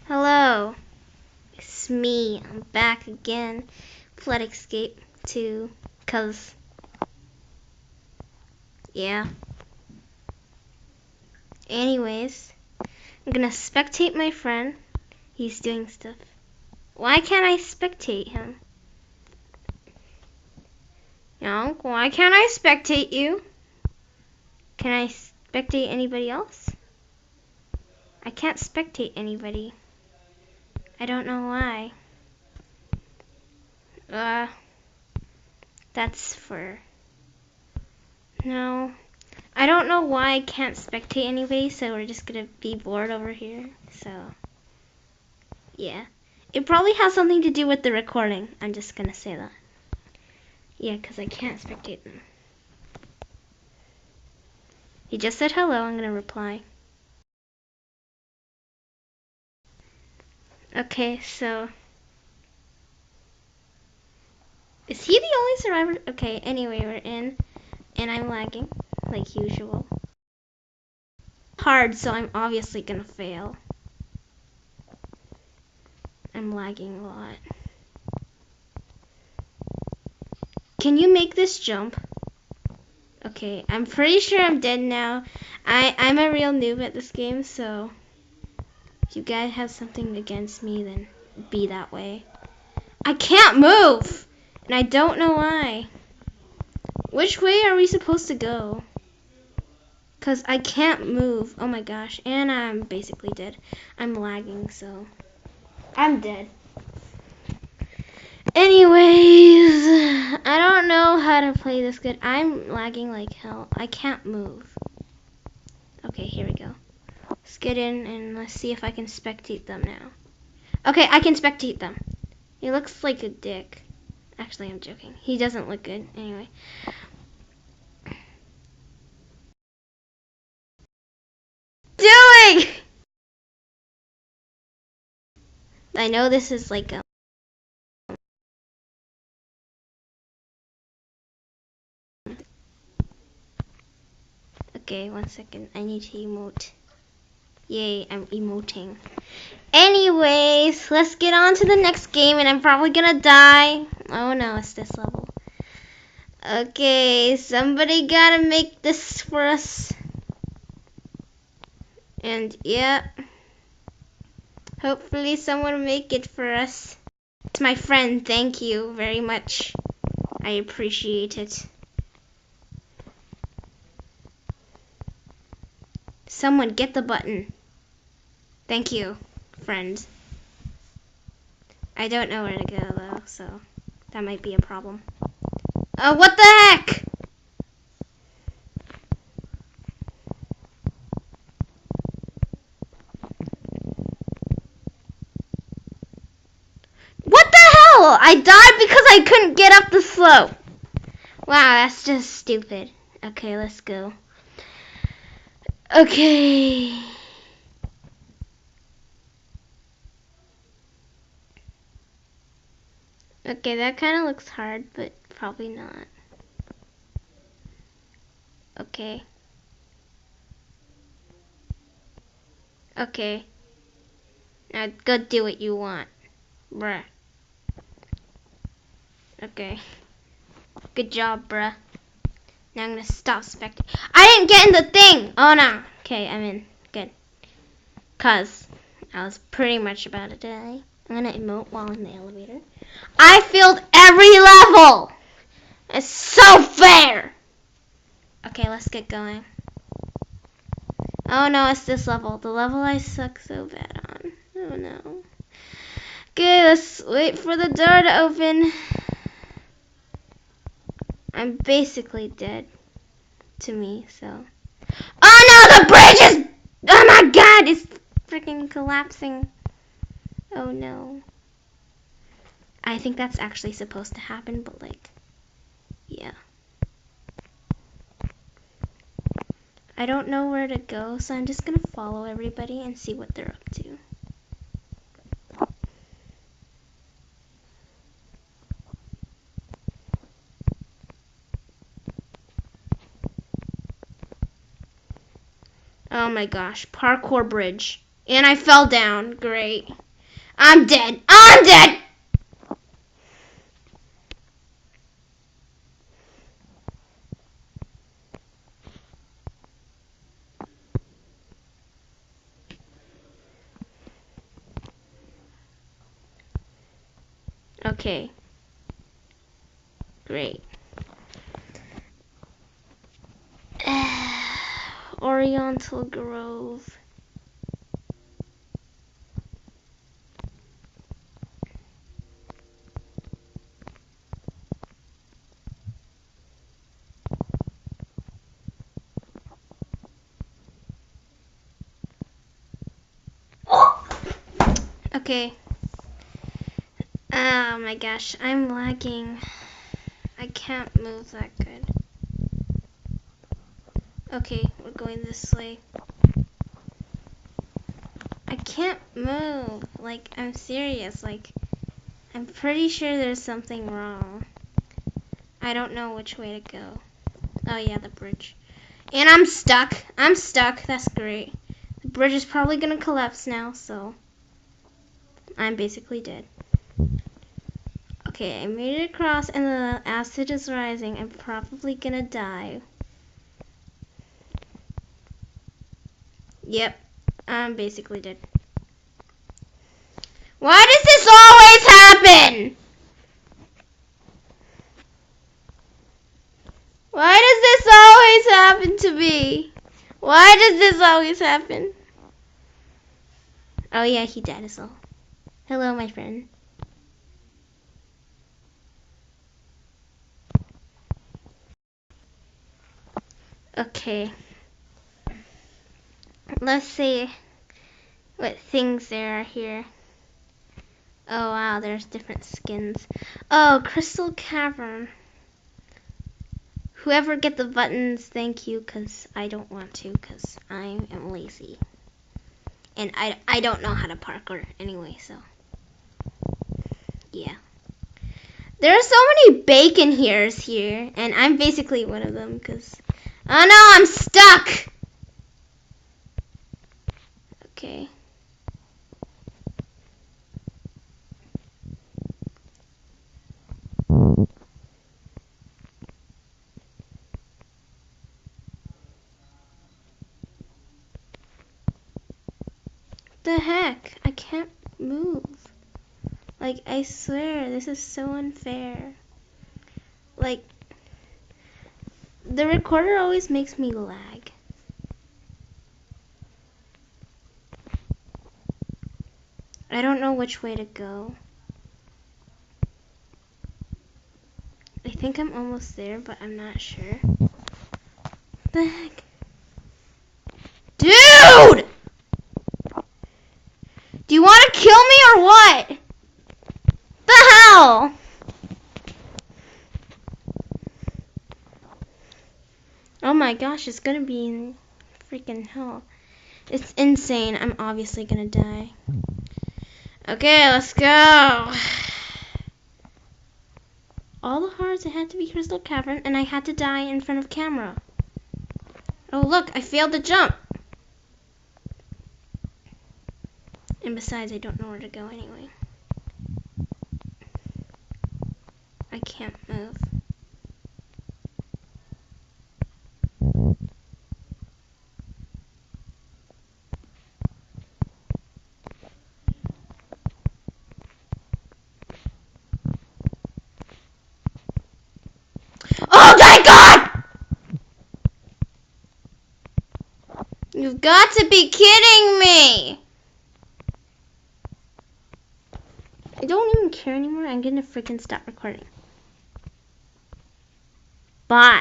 Hello, it's me. I'm back again. Flood Escape 2, cause yeah. Anyways, I'm gonna spectate my friend. He's doing stuff. Why can't I spectate him? No, why can't I spectate you? Can I spectate anybody else? I can't spectate anybody. I don't know why. That's for... No. I don't know why I can't spectate anybody, so we're just gonna be bored over here. So, yeah. It probably has something to do with the recording. I'm just gonna say that. Yeah, because I can't spectate them. He just said hello. I'm gonna reply. Okay, so... Is he the only survivor? Okay, anyway, we're in. And I'm lagging, like usual. Hard, so I'm obviously gonna fail. I'm lagging a lot. Can you make this jump? Okay, I'm pretty sure I'm dead now. I'm a real noob at this game, so if you guys have something against me, then be that way. I can't move! And I don't know why. Which way are we supposed to go? Because I can't move. Oh my gosh. And I'm basically dead. I'm lagging, so I'm dead. Anyways, I don't know how to play this good. I'm lagging like hell. I can't move. Okay, here we go. Let's get in and let's see if I can spectate them now. Okay, I can spectate them. He looks like a dick. Actually, I'm joking. He doesn't look good. Anyway. Doing? I know this is like a... Okay, 1 second. I need to emote. Yay, I'm emoting. Anyways, let's get on to the next game, and I'm probably gonna die. Oh no, it's this level. Okay, somebody gotta make this for us. And yeah, hopefully someone will make it for us. It's my friend, thank you very much. I appreciate it. Someone get the button. Thank you, friend. I don't know where to go though, so that might be a problem. Oh, what the heck? What the hell? I died because I couldn't get up the slope. Wow, that's just stupid. Okay, let's go. Okay. Okay, that kind of looks hard, but probably not. Okay. Okay. Now go do what you want. Bruh. Okay. Good job, bruh. Now I'm gonna stop spectating. I didn't get in the thing! Oh no. Okay, I'm in. Good. Cause I was pretty much about to die. I'm gonna emote while in the elevator. I failed every level! It's so fair! Okay, let's get going. Oh no, it's this level. The level I suck so bad on. Oh no. Okay, let's wait for the door to open. I'm basically dead to me, so. Oh no, the bridge is... Oh my god, it's freaking collapsing. Oh no. I think that's actually supposed to happen, but like, yeah. I don't know where to go, so I'm just gonna follow everybody and see what they're up to. Oh my gosh, parkour bridge. And I fell down. Great. I'm dead. I'm dead! Okay. Great. Oriental Grove. Okay. Oh my gosh, I'm lagging. I can't move that good. Okay, we're going this way. I can't move. Like, I'm serious. Like, I'm pretty sure there's something wrong. I don't know which way to go. Oh yeah, the bridge. And I'm stuck. I'm stuck. That's great. The bridge is probably gonna collapse now, so I'm basically dead. Okay, I made it across and the acid is rising. I'm probably gonna die. Yep, I'm basically dead. Why does this always happen? Why does this always happen to me? Why does this always happen? Oh yeah, he died as well. Hello, my friend. Okay. Let's see what things there are here. Oh wow, there's different skins. Oh, Crystal Cavern. Whoever get the buttons, thank you, because I don't want to, because I am lazy. And I don't know how to parkour anyway, so. Yeah. There are so many bacon here's here, and I'm basically one of them, because... Oh no, I'm stuck! Okay. The heck? I can't move. Like, I swear, this is so unfair. Like, the recorder always makes me lag. I don't know which way to go. I think I'm almost there, but I'm not sure. The heck? Dude! Do you want to kill me or what? The hell? Oh my gosh, it's gonna be in freaking hell. It's insane. I'm obviously gonna die. Okay, let's go. All the hearts, it had to be Crystal Cavern, and I had to die in front of camera. Oh look, I failed to jump. And besides, I don't know where to go anyway. I can't move. Oh my god! You've got to be kidding me! I don't even care anymore. I'm gonna freaking stop recording. Bye.